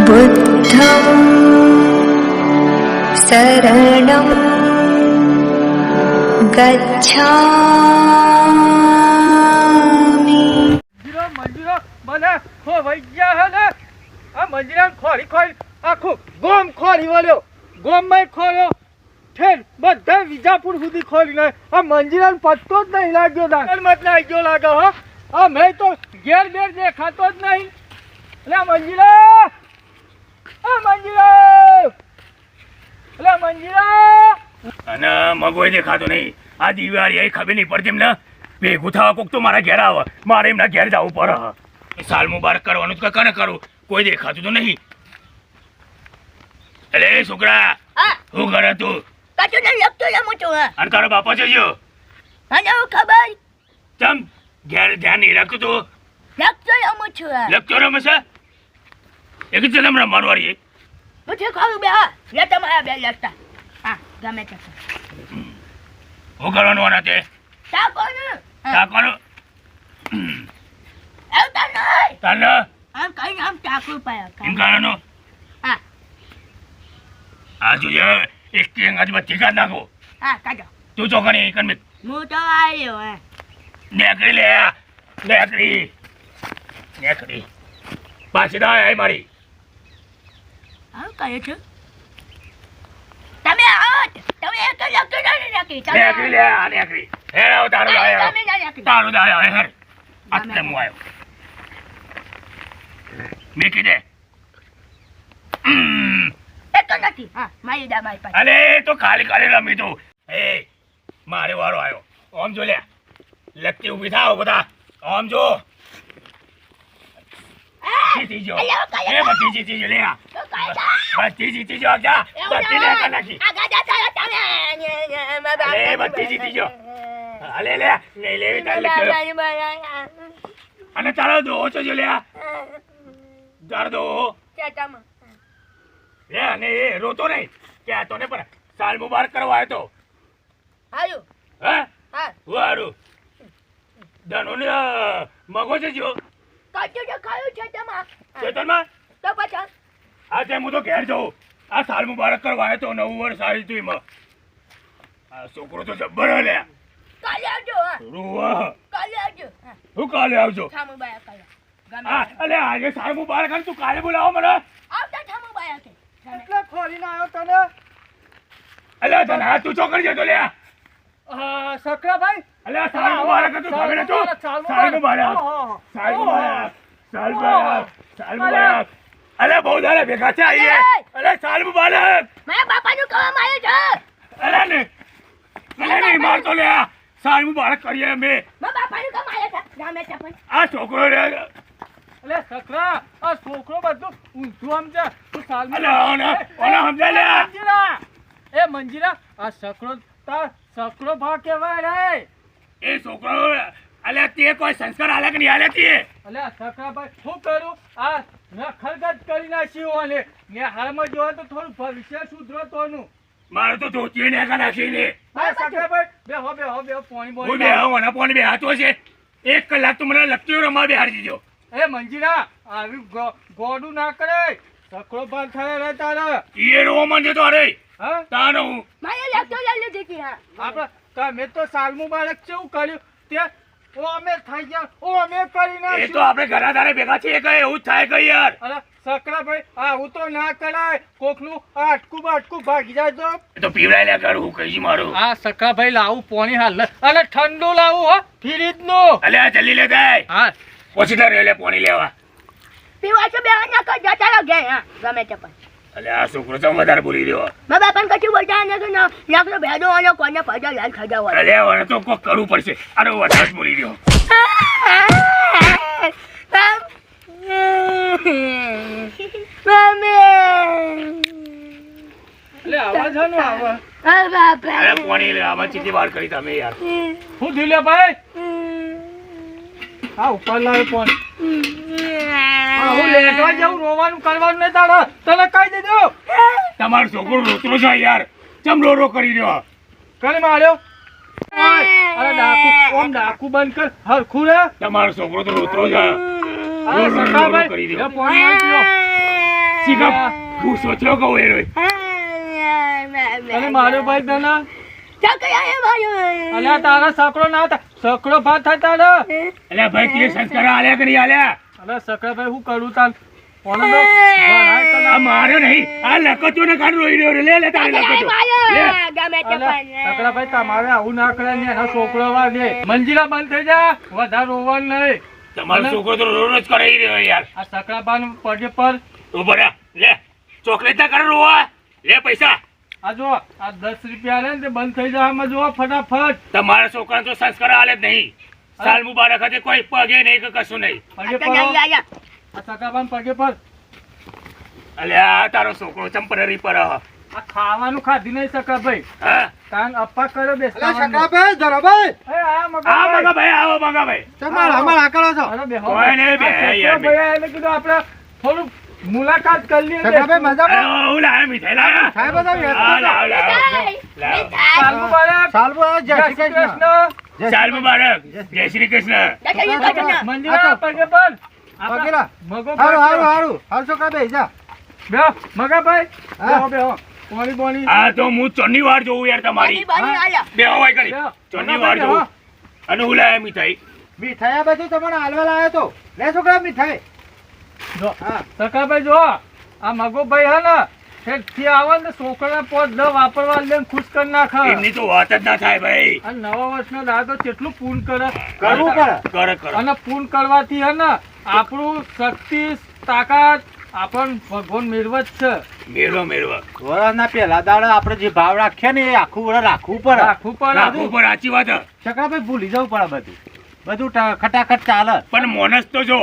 बुद्धं शरणं गच्छामि। મંજીરો મને ખોવાઈ ગયા હે ને આ મંજીરા ખોરી ખોરી આખું ગોમ ખોરી વળ્યો ગોમમાં ખોર્યો ઠેર બધા વિજાપુર સુધી ખોરી લે આ મંજીરાનો પત્તો જ નહીં લાગ્યો મત ના ગયો લાગે હો આ મેં તો ઘેર બેર દેખાતો જ નહીં એટલે મંજીરા એટલે મંજીરા અને મગોય દેખાતો નહીં આ દિવાળી એ ખબર નહીં પડતી એમને ભેગું થવા કોક તો મારા ઘેર આવે મારે એમના ઘેર જવું પડે સાલ મુબારક કરવાનું તો કને કરું કોઈ દેખાતું તો નહીં અરે છોકરા શું કરે તું કાચો ને લખતો રમું છું અને તારો બાપા છે જો અને ખબર ચમ ઘેર ધ્યાન નહીં રાખતું તું લખતો રમું છું લખતો રમે છે એક જ રમ રમવાનું વાળી પૂછે ખાવું બે હા લે તમારા બે લખતા હા ગમે તે શું કરવાનું આના તે તાકોનું તાકવાનું આવતા નહીં તાને આમ કઈ આમ ચાકુ પાયા એમ કરવાનું હા આ જોઈએ એક કેંગ આજ બત્તી કાઢ નાખો હા કાઢો તું ચોકણી કન મેં હું તો આવ્યો હે નેકડી લે નેકડી પાછી ના આય મારી આમ કહે છે તમે આવો તમે એક લખતો નથી રાખી નેકડી લે આ નેકડી હે આવ તારું આયો તમે ના રાખી તારું આયો હે આટલે હું આયો મેકી દે એક તો નથી હા મારી દા મારી પાસે અલે તો ખાલી ખાલી રમી તું એ મારે વારો આવ્યો ઓમ જો લે લગતી ઊભી થાવ બધા ઓમ જો જીતી જો એ બત્તી જીતી જો લે બત્તી જીતી જો જા બત્તી લે કર નાખી અલે બત્તી જીતી જો અલે લે નહીં લેવી તારે અને તારો દો છો જો લે તારો દો લે અને એ રોતો નહીં કહેતો ને પણ સાલ મુબારક કરવા આવ્યો તો હે વારું ધનો ને મગો છે જો ચેતનમાં આજે હું તો ઘેર જાઉં આ સાલ મુબારક કરવા આવ્યો તો 9 વર્ષ સારી તું એમાં આ છોકરો તો જબ્બર લે રોવા હું કાલે આવજો હા અલે આજે સાલ મુબારક કર તું કાલે બોલાવો મને એટલે ખોરીને આવ્યો તને અલે તને તું ચોકડી જતો લે સકરાભાઈ અલે સાલ મુબારક તું ભાગે ને તું સાલ મુબારક સાલ મુબારક અલે બહુ દાડા ભેગા છે આઈએ અલે સાલ મુબારક મારા બાપાનું કહેવામાં આવ્યું છે અલે નહીં મારતો લે સાલ મુબારક કરીએ અમે મારા બાપાનું કહેવામાં આવ્યું છે રામે છે પણ આ છોકરો રે એટલે સકરા આ છોકરો બધું ઊંધું સમજે તું સાલ અલે ઓને સમજાય લે મંજીરા આ સકરો ભા કહેવાય રે એ છોકરો અલે તે કોઈ સંસ્કાર આલે કે નહીં આલે તે અલે સકરાભાઈ શું કરું આ નખરગત કરી નાખ્યું અને ને હાલમાં જોવા તો થોડું ભવિષ્ય સુધરો તોનું મારે તો ધોતી ને કા નાખીને સકરાભાઈ બેહો પાણી હું બોલ બે મને પાણી બે હાથો છે 1 કલાક તું મને લખતી રમા બે હારી દીધો એ મંજીરા આવી ગોડું ના કરે સકરો ભા થાય રે તારા એ રો મને તો અરે હા તાનો હું મારે લેતો લઈ લીધી હા આપણે તમે તો સાલ મુબારક કેવું કર્યું તે ઓ અમે થઈ ગયા ઓ અમે કરી એ નાખ્યું તો આપણે ઘણા તારે ભેગા છીએ કઈ એવું જ થાય કઈ યાર અરે સકરાભાઈ આ હું તો ના કરાય કોકનું આ અટકું ભાગી જાય તો એ તો પીવડાય લે કરું કઈ મારું આ સકરાભાઈ લાવું પાણી હાલ અને ઠંડુ લાવું હો ફ્રીજ નું અલે આ જલ્દી લે જાય હા પછી તારે લે પાણી લેવા પીવા છે બે ના કર જતા લાગે હા ગમે તે પણ અલે આ છોકરો તો વધારે બોલી રહ્યો મારા બાપાને કશું બોલતા નથી ને લાકડો ભેડો અને કોને પૈસા લાલ ખજાવ અલે હવે તો કોક કરવું પડશે અરે વધારે બોલી રહ્યો એટલે અવાજ હાનો આવે અરે પાણી લે આમાં ચીટી વાર કરી તમે યાર હું દિલે ભાઈ આ ઉપર લાવે પાણી હું લેટવા જાઉં રોવાનું કરવાનું નહીં તારે તને કહી દેજો તમારો છોકરો રોતરો છે યાર ચમ રો કરી રહ્યો કરે માર્યો અરે ડાકુ બંધ કર હરખું રે તમારો છોકરો તો રોતરો છે અરે સકાભાઈ એ પાણી પીઓ શીખા હું સોચ્યો કહું એ રોય અને મારો ભાઈ તને અલ્યા તારા સકડો ના થાય સકડો ભાત થાય તારો અલ્યા ભાઈ તે સંસ્કાર આલ્યા કે નહીં આલ્યા અરે સકડા ભાઈ હું કરું તાર કોનો તો ભણાય આ કલા મારો નહીં આ લકતો ને કાઢ રોઈ રહ્યો લે લે તારે લકતો સકડા ભાઈ તમારે આવું ના કરે ને એના છોકરો વા દે મંજીરા બંધ થઈ જા વધારે રોવાનું નહીં તમારો છોકરો તો રોજ કરાઈ રહ્યો યાર આ સકડા બાન પગે પર ઉભો રે લે ચોકલેટ ના કરે રોવા લે પૈસા આ જો આ 10 રૂપિયા લે ને તે બંધ થઈ જાય આમાં જો ફટાફટ તમારા છોકરા તો સંસ્કાર આલે જ નહીં સાલ મુબારક હતી કોઈ પગે નહીં કે કશું નહીં પગે પર આ સકડા બાન પગે પર અલ્યા તારો છોકરો ટેમ્પરરી પર આ ખાવાનું ખાધી નહીં સકડા ભાઈ હા કાન અપ્પા કરો બેસતા સકડાભાઈ ધરાભાઈ એ આ મગા આ મગા ભાઈ આવો મગા ભાઈ તમાર અમાર આકળો છો અરે બેહો કોઈ નહીં બે આ યાર સકડા ભાઈ એટલે કીધું આપણે થોડું મુલાકાત કરી લઈએ સકડાભાઈ મજામાં હું લાયા મીઠાઈ લાયા સાહેબ બધા આ લાવ લાવ સાલ મુબારક સાલ બોલ જય શ્રી કૃષ્ણ સાલ મુબારક જય શ્રી કૃષ્ણ મંજીરા પગે પર પગેલા. મગો હારું હારું હારું હારું સકડાભાઈ જા બેહો મગા ભાઈ હા. બેહો બેહો પોણી બોણી આ તો હું ચોની વાર જોઉં યાર તમારી બે હોય કરી બેહો. ચોની વાર જોઉં અને હું લાયા મીઠાઈ મીઠાઈ આ બધું તમને હાલવા લાયો તો લે છોકરા મીઠાઈ જો હા સકાભાઈ જો આ મગો ભાઈ હે ને ઠેકથી આવે ને છોકરા પોત દ વાપરવા લે ખુશ કરી નાખે એમની તો વાત જ ના થાય ભાઈ અને નવા વર્ષનો દાદો કેટલું પૂન કરે કરવું પડે કર કર અને પૂન કરવાથી હે ને આપણું શક્તિ તાકાત આપણ ભગવાન મેળવ જ છે મેળવો મેળવો વરાના પેલા દાડા આપણે જે ભાવ રાખ્યા ને એ આખું વરસ રાખવું પડે રાખવું પડે રાખવું પર સાચી વાત હે. સકડાભાઈ ભૂલી જવું પડે બધું બધું ખટાખટ ચાલે પણ મોનસ તો જો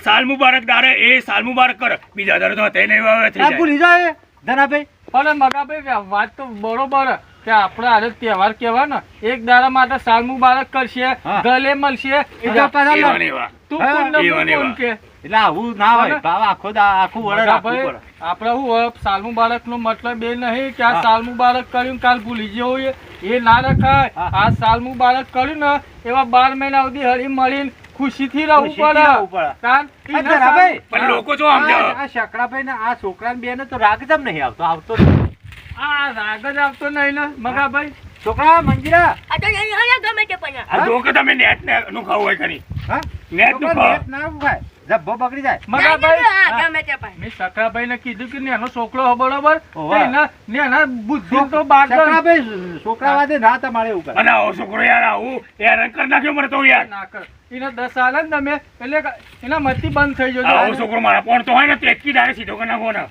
સાલ મુબારક દારે એ સાલ મુબારક કર બીજા દારે તો થઈ નહીં હવે થઈ આ જાય ભૂલી જાય ધનાભાઈ પણ મગાભાઈ વાત તો બરોબર કે આપણે આજે તહેવાર કહેવાય ને એક દાડા માટે સાલ મુબારક કરશે હા. ગલે મળશે એ તો પાછા એવા ને એવા. તું હા, પૂન ને એવા હું ને પૂન એવા. કે એટલે આવું ના હોય ભાવ આખું વરસ રાખવું મગાભાઈ, પડે આપણે શું હોય સાલ મુબારક નો મતલબ એ નહીં કે આ હા. સાલ મુબારક કર્યું કાલ ભૂલી જવું એ ના રખાય હા. આ સાલ મુબારક કર્યું ને એવા 12 મહિના સુધી હળી મળીને ખુશીથી રહેવું ખુશીથી રહેવું પડે પડે. કારણ આ એના ધનાભાઈ, પણ લોકો જો સમજો આ શકડાભાઈ ને આ છોકરા બે ને તો રાગ જમ નહીં આવતો જ નહીં. આ રાગ જ આવતો નહીં ને મગાભાઈ છોકરા મંજીરા આ જો કે તમે નેટ ને નું ખાવું હોય કરી હા નેટ નું છોકરા ખાવ નેટ ના ઉખાય જબ્બો બગડી જાય મગાભાઈ મેં સકરાભાઈ ને કીધું કે નેનો છોકરો હો બરોબર ઓવા. એના નેના બુદ્ધિ તો બાર શકડાભાઈ છોકરા વાદે ના તમારે એવું કરે અને આવો છોકરો યાર આવું હેરાન કરી નાખ્યો મને તો યાર ના કર એને 10 સાલ જ તમે એટલે એના મતી બંધ થઈ જજો આવો છોકરો મારા પણ તો હોય ને તો એકકી દારે સીધો કરી નાખો ને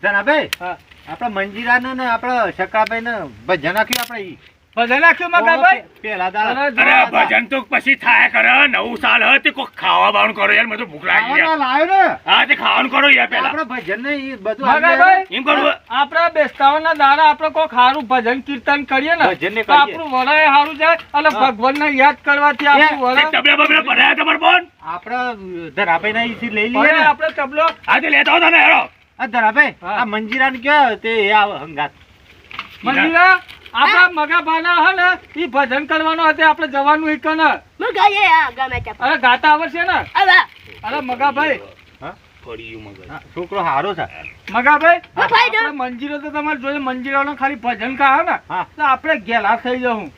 ધનાભાઈ હા આપડે મંજીરા ને આપડે શકડાભાઈ ને ભજન નાખ્યું આપડે ઈ ભજન નાખ્યું મગાભાઈ પેલા દાડા અરે જો અરે ભજન તો પછી થાય કરે 9 સાલ હતી કોઈ ખાવા બાવાનું કરો યાર મને તો ભૂખ લાગી ખાવાના યાર લાયો ને હા તે ખાવાનું કરો યાર પેલા આપડે ભજન ને ઈ બધું આવી જાય. મગાભાઈ એમ કરવું આપણા બેસતાવાના દાડા આપણે કોઈ સારું ભજન કીર્તન કરીએ ને ભજન ને તો કરીએ. આપણું વરાય સારું જાય અને હા. ભગવાનને યાદ કરવાથી આપણું તે વરાય તબલા બબલા ભરાયા તમાર બોન આપડે ધરાભાઈ ના ઈથી લઈ લઈએ ભલે ને આપણે તબલો હા તે લેતા હોતા ને હેરો આ ધરાભાઈ હા. આ મંજીરા ને ક્યાં તે એ આવે હંગાત મંદિરા આપણા મગાભાના હે ને ઈ ભજન કરવાનો હતો આપણે જવાનું એક ને અરે ગાતા આવડશે ને અરે મગાભાઈ ફળિયું મગજ હા, છોકરો હારો છે મગાભાઈ હા, ફાયદો. આપણે મંજીરો તો તમારે જોઈએ મંજીરાનો ખાલી ભજન કહા ને હા. તો આપણે ગેલા થઈ જવું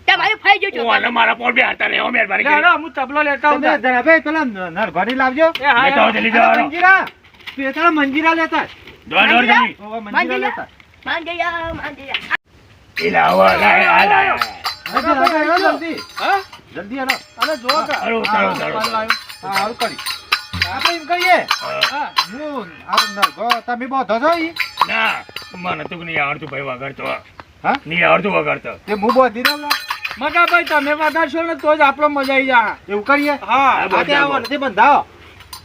હું અને મારા પોર બે હારતા નહીં હો મહેરબાની કરી હેડો, હું તબલો લેતા આવું તમે ધરાભાઈ પેલા નરઘોડી લાવજો એ હા લેતા આવો જલ્દી આ જવાનો મંજીરા પેલા મંજીરા લેતા દોડ દોડ જલ્દી ઓવા મંજીરા લેતા એ લાવો લાય આ લાય હા, ધરાભાઈ, હેલો જલ્દી હા જલ્દી હેલો અરે જો કે હાલો, ચાલો, ચાલો, ચાલો. હા હારું કરી આપણે એમ કહીએ હા હું આ નરઘો તમે બધો છો ઈ ના મને તો નહીં આવડતું ભાઈ વગાડતો હા નહીં આવડતું વગાડતો તે હું બોધી દઉં લા. મગાભાઈ તમે વગાડશો ને તો જ આપણો મજા આવી જાય એવું કરીએ હા આ તે આવો નથી બંધાવો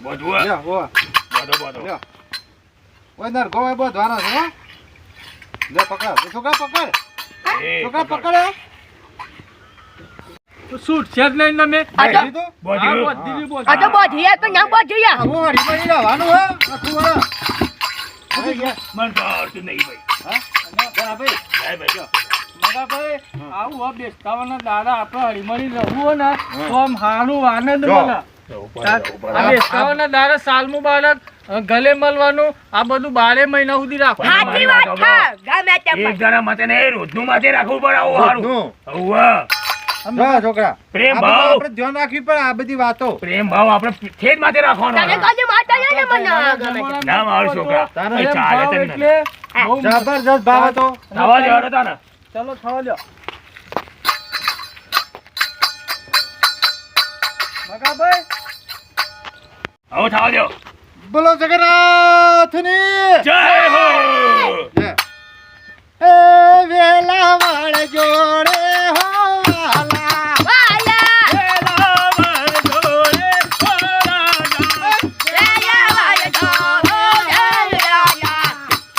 બધું લ્યો, ઓવા. બધો બધો લ્યો. ઓય નરઘો હોય બધવાનો છે હો લે પકડ છોકરા પકડ એ છોકરા પકડ સૂટ છે જ નહીં તમે આ લીધું? બધું હા, બધી બધી. આવું હરીફાઈ રહેવાનું હે આખું વરસ. હવે ગયા. મને તો આવડતું નહીં ભાઈ હા? ધરાભાઈ, લાય ભાઈ મગાભાઈ, આવું હોય બેસતાવાના દાડા આપણે હળીમળી રહેવું હોય ને તો આમ સારું આનંદ જો. મળે ઉપર આ બેસતાવાના દાડા સાલ મુબારક ગલે મળવાનું આ બધું 12 મહિના સુધી રાખો સાચી વાત છે ગમે તે એક પણ જણા માટે ને રોજનું માથે રાખવું પડે આવું સારું રોજનું. હોવે. જો છોકરા પ્રેમ આ બધું ભાવ. આપણે ધ્યાન રાખવી પડે આ બધી વાતો પ્રેમ ભાવ આપણે ઠેઠ માથે રાખવાનો તને કાજુ માતા ને મને ગમે તે ના મારું છોકરા તારે કઈ ચાલે તને એટલે બહુ જબરજસ્ત ભાવ હતો થવા દેવાનો હતા ને ચાલો થવા દો મગાભાઈ હવે થવા દો બોલો જગન્નાથની જય હો જય. એ વેલા વાળ જોડે હો વાલા વાલા વેલા વર જોડે ફરાના. વેલા વાય જોડો જલાયા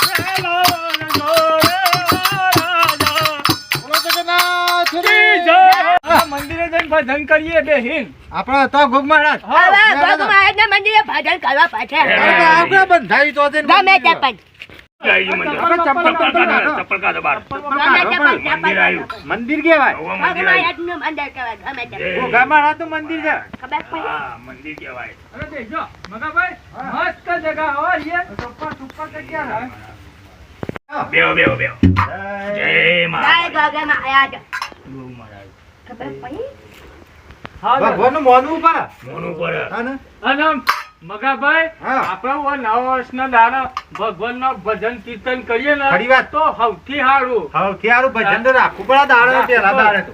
વેલા વર જોડે ફરાના. બોલો જગન્નાથની જય. આ મંદિરે જઈને ભજન કરીએ બે હિન આપણા તો ગુગ મહારાજ હવે ભગવાન ના મંદિરે ભજન કરવા પાછે આપણે બંધાઈ તો છે ને ગમે તે પણ જય જી મંદિર. આપણે ચપ્પલ ચપ્પલ કાઢો બહાર. ગમે તે પણ મંદિર આવ્યું. મંદિર કહેવાય હવે મંદિર આવ્યું. ભગવાન નું મંદિર કહેવાય ગમે તે જય. ગોગા મહારાજનું મંદિર છે ખબર પડી હા મંદિર કહેવાય. અરે દેખજો મગાભાઈ મસ્ત જગા હો યે સુપર સુપર જગ્યા છે બેહો બેહો બેહો. જય મા. જય ગગન આયા જ ખબર પડી હા ભગવાનનું મોનવું પડે મોનું પર. હા ને અને મગાભાઈ હા. આપણા નવા વર્ષના દાડા ભગવાનના ભજન કીર્તન કરીએ ને ખરી વાત. તો સૌથી સારું સૌથી સારું ભજન તો રાખવું પડે દાડે પેલા દાડે તો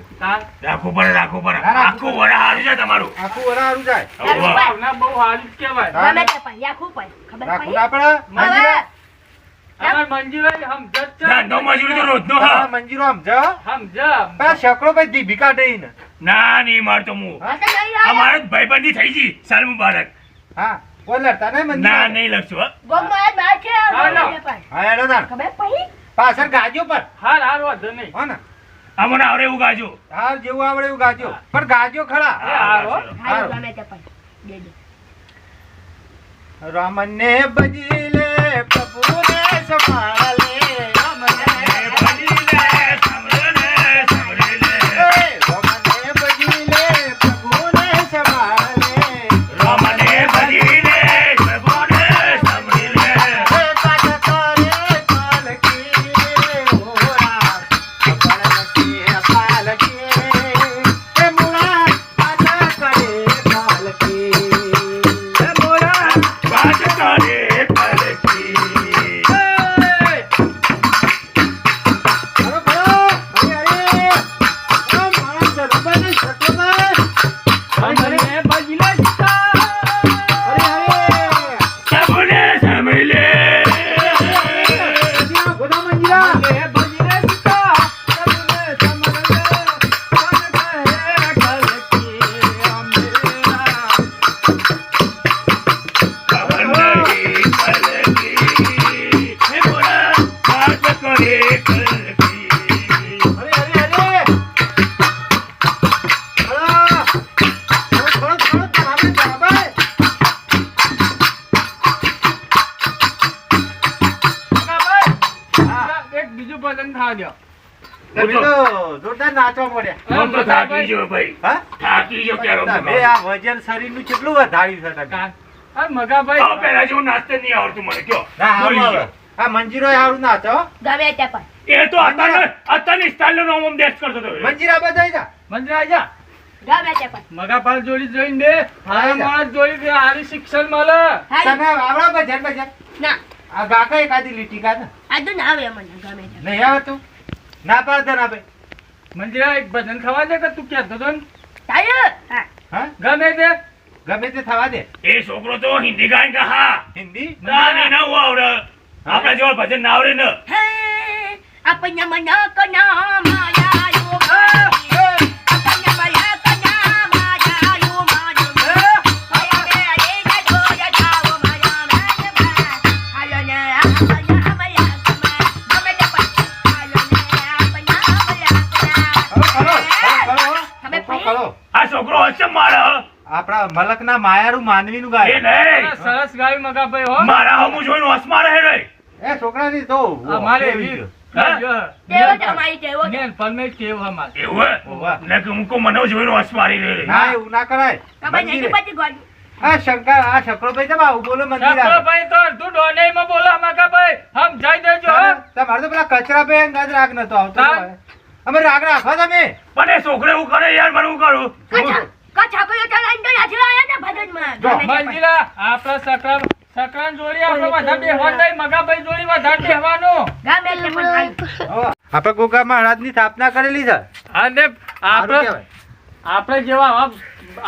રાખવું પડે રાખવું પડે. ના, રાખવું આખું વડા હારું છે તમારું. આખું વરા હારું જાય હવે. ભાવના બહુ સારી જ કહેવાય હા. ગમે તે પણ યાખું પણ ખબર રાખવું પડી ના પડે મંજીરા અમાર મંજીભાઈ સમજત છે ધંધો મજૂરી તો રોજનો હા. મંજીરો સમજ સમજ પેલા શકડો ભાઈ ધી ભીકા દઈ ને ના નહીં મારતો હું. હા? આ તો નહીં આ આયા મારે જ ભાઈબંધી થઈ ગઈ સાલ મુબારક. હા કોઈ લડતા નહીં મંજીરા ના નહીં લખશું હો. ગોગમાં બાર છે હા, ગમે ના. તે પણ હા એડો તાણ ખબર પડી પાછળ ગાજો પર હાર હાર વાંધો નહીં હો ને આ મને આવડે એવું ગાજો. હાર જેવું આવડે એવું ગાજો પણ ગાજો ખરા એ હારો. હારું ગમે તે પણ દે દે રામને બજી લે પ્રભુને સંભાળે ભજી લે, સાંભળે ને, સાંભળી લે. રામને બજી લે પ્રભુને સંભાળે રામને ભજી લે, પ્રભુને સાંભળી લે. હે પાછ કરે પાલકી ઓરા પાલકી હે મુરા પાછ કરે પાલકી હે મોરા, વાત કરે પલકી. હરો ભરો અરે અરે મારા દરબારને સટોમાં અમને બજલે સીતા. અરે અરે પ્રભુને સાંભળી લે. ગોદા મંજીરા અમને બજલે સીતા. તમને સમજલે. કોણ કહે કલકી અમેરા. ખબર નહીં પલકી. હે મોરા, વાત કરે પલકી. અરે અરે અરે થોડો થોડો તારે જાબાય મગાભાઈ, હા. એક બીજું ભજન થવા દો. તમે તો જોરદાર નાચવા પડ્યા હું તો થાકી ગયો ભાઈ. હા થાકી ગયો ક્યારો તમે આ વજન શરીરનું કેટલું વધાર્યું છે તમે આ મગાભાઈ આવો પહેલા જેવું નાચતે નહીં આવડતું મને કયો. ના બોલી હા ગયો. આ મંજીરો હારું નાચો ગમે તે પણ એ તો અત્યારની સ્ટાઇલનો નામ આમ દેશ કરતો હતો એ. મંજીરા બધાઈ જા મંજરા જા ગમે તે પણ મગાપાલ જોડી જોઈને બે હારા માણસ જોડી બે હારી શિક્ષણ મળે હારી તને આવડા ભજન ભજન ના આ ગાકા એકાદી લીટી કાઢ આ તો ના આવે મને ગમે તે નહીં આવતું ના પાડતા ના ભાઈ મંજરા એક ભજન થવા દે કે તું કહેતો હતો ને તારે હા હા ગમે તે ગમે તે થવા દે એ છોકરો તો હિન્દી ગાયન કા હા હિન્દી ના નહીં ના હું આવડે આપણા જેવા ભજન ના આવડે ને હે આપણને મના કના માયા યો આપણને માયા કના માયા યો માયા હે રે રે જો યા જાઓ માયા મે હાલો ને આપણા માયા કમા ગમે તે પણ હાલો ને આપણા માયા કમા ખરો ખરો ખરો આ છોકરો હશે મારા આપણા મલકના માયારું માનવીનું એ ગાય નહીં સરસ ગાયું મગાભાઈ હો મારા હમું જોઈને હસમાં રહે રે એ છોકરાની તો અમારે કેવી છે? તેવો જ અમારી તેવો જ. નેન પરમે કેવું અમારે એવું હે? વાહ. ને કે મુકો મને જોઈને હસમાં રહી રે ના એવું ના કરાય ખબર નહીં મંજીરે. પછી ગોળ આ શંકર આ શકરોભાઈ તમે આવું બોલો મંદિર આગળ. ભાઈ તો અડધું ડોનેમાં બોલો મગાભાઈ સમજાઈ દેજો હો. તમારે તો પેલા કચરા બે અંગાજ રાગ નતો આવતો હા. અમે રાગ રાખો તમે પણ એ છોકરો એવું કરે યાર મને હું કરું છોકરીઓ ચલાવીને તો નથી આવ્યા ને ભજનમાં. જો, મંજીરા આપણા સકરાન જોડી આપણે બધા બેહવાનું નહીં મગાભાઈ જોડી વધારે બેહવાનું. ગમે એટલે પણ થાય. આપણે ગોગા મહારાજની સ્થાપના કરેલી છે અને સારું આપણે કહેવાય. આપણે જેવા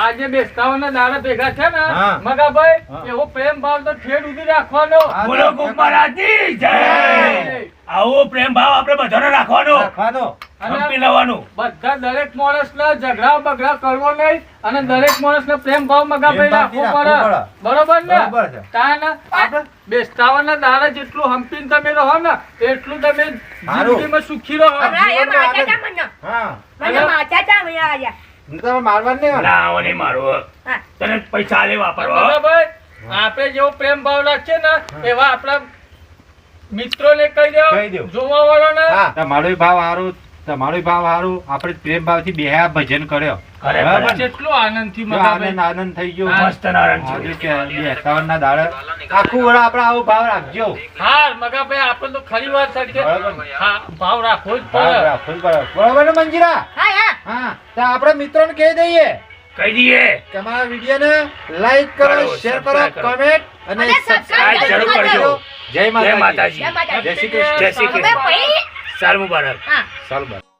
આજે બેસતાઓના દાડા ભેગા છે ને હા. મગાભાઈ હા. એવો પ્રેમ ભાવ તો ઠેર સુધી રાખવાનો. હા. બોલો કુમારાજી જય આવો પ્રેમ ભાવ આપણે બધાને રાખવાનો રાખવાનો. અને સંપી લેવાનું બધા દરેક માણસને ઝઘડા બગડા કરવો નહીં અને દરેક માણસને પ્રેમ ભાવ મગાભાઈ પ્રેમ રાખવો ભાવથી પડે બરોબર ને બરોબર છે. તાન આપણે બેસતાવાના દાડા જેટલું હંપીને તમે રહો ને એટલું તમે જિંદગીમાં સુખી રહો. હમણાં એ માથે તા મને. હા મને માથે તા અહીંયા આવ્યા. તમે મારવાનું નહીં ના આવો નહીં મારું હા. તને પૈસા લે વાપરવા મગાભાઈ આપણે જેવો પ્રેમ ભાવ રાખીએ ને એવા આપણા મિત્રોને કહી કહી દો દો. જોવા વાળાને હા તમારો ભાવ સારું તમારો ભાવ સારું આપણે પ્રેમ ભાવથી બેહ્યા ભજન કર્યો અરે બરાબર ને? કેટલું આનંદથી જો મગાભાઈ આનંદ આનંદ થઈ ગયો હા. મસ્ત નારાયણ આજે છે કે બે 51 ના દાડે આખું વડા આપણે આવો ભાવ રાખજો હા મગાભાઈ આપણે તો ખરી વાત છે કે બરાબર. હા ભાવ રાખવો જ ભાવ પડે રાખો જ બરાબર. બરાબર ને મંજીરા હા હા. હા તો આપણે મિત્રોને કહી દઈએ કહી દઈએ કે અમારા વિડીયોને લાઈક કરો કરો, શેર કરો subscribe કરો. કમેન્ટ અને અને subscribe સબસ્ક્રાઇબ જરૂર કરજો. જય જય માતાજી માતાજી જય માતાજી. જય શ્રી કૃષ્ણ જય શ્રી હવે કૃષ્ણ ભાઈ. સાલ મુબારક હા. ચાલો બસ